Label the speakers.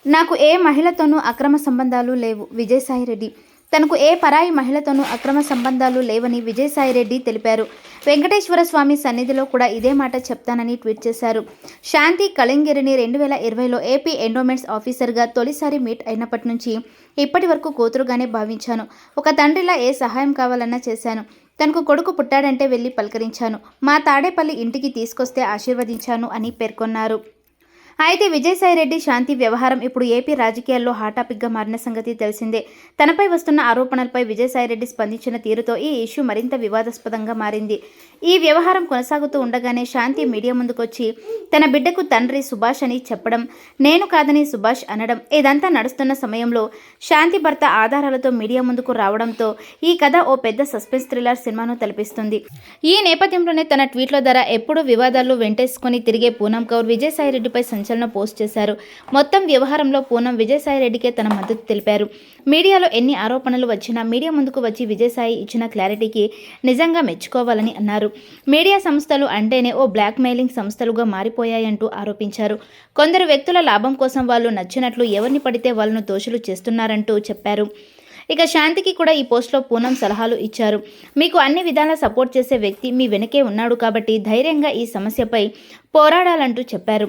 Speaker 1: నాకు ఏ మహిళతోనూ అక్రమ సంబంధాలు లేవు విజయసాయిరెడ్డి. తనకు ఏ పరాయి మహిళతోనూ అక్రమ సంబంధాలు లేవని విజయసాయిరెడ్డి తెలిపారు. వెంకటేశ్వర స్వామి సన్నిధిలో కూడా ఇదే మాట చెప్తానని ట్వీట్ చేశారు. శాంతి కళింగిరిని 2020లో ఏపీ ఎండోమెంట్స్ ఆఫీసర్గా తొలిసారి మీట్ అయినప్పటి నుంచి ఇప్పటి వరకు కూతురుగానే భావించాను. ఒక తండ్రిలా ఏ సహాయం కావాలన్నా చేశాను. తనకు కొడుకు పుట్టాడంటే వెళ్ళి పలకరించాను. మా తాడేపల్లి ఇంటికి తీసుకొస్తే ఆశీర్వదించాను అని పేర్కొన్నారు. అయితే విజయసాయిరెడ్డి శాంతి వ్యవహారం ఇప్పుడు ఏపీ రాజకీయాల్లో హాట్ టాపిక్గా మారిన సంగతి తెలిసిందే. తనపై వస్తున్న ఆరోపణలపై విజయసాయిరెడ్డి స్పందించిన తీరుతో ఈ ఇష్యూ మరింత వివాదాస్పదంగా మారింది. ఈ వ్యవహారం కొనసాగుతూ ఉండగానే శాంతి మీడియా ముందుకొచ్చి తన బిడ్డకు తండ్రి సుభాష్ అని చెప్పడం, నేను కాదని సుభాష్ అనడం ఇదంతా నడుస్తున్న సమయంలో శాంతి భర్త ఆధారాలతో మీడియా ముందుకు రావడంతో ఈ కథ ఓ పెద్ద సస్పెన్స్ థ్రిల్లర్ సినిమాను తలపిస్తుంది. ఈ నేపథ్యంలోనే తన ట్వీట్ల ద్వారా ఎప్పుడూ వివాదాల్లో వెంటేసుకొని తిరిగే పూనం కౌర్ విజయసాయిరెడ్డిపై సంచలన పోస్ట్ చేశారు. మొత్తం వ్యవహారంలో పూనం విజయసాయిరెడ్డికే తన మద్దతు తెలిపారు. మీడియాలో ఎన్ని ఆరోపణలు వచ్చినా మీడియా ముందుకు వచ్చి విజయసాయి ఇచ్చిన క్లారిటీకి నిజంగా మెచ్చుకోవాలని అన్నారు. మీడియా సంస్థలు అంటేనే ఓ బ్లాక్ మెయిలింగ్ సంస్థలుగా మారిపోయాయంటూ ఆరోపించారు. కొందరు వ్యక్తుల లాభం కోసం వాళ్ళు నచ్చినట్లు ఎవరిని పడితే వాళ్ళను దోషులు చేస్తున్నారంటూ చెప్పారు. ఇక శాంతికి కూడా ఈ పోస్ట్లో పూనం సలహాలు ఇచ్చారు. మీకు అన్ని విధాలా సపోర్ట్ చేసే వ్యక్తి మీ వెనకే ఉన్నాడు కాబట్టి ధైర్యంగా ఈ సమస్యపై పోరాడాలంటూ చెప్పారు.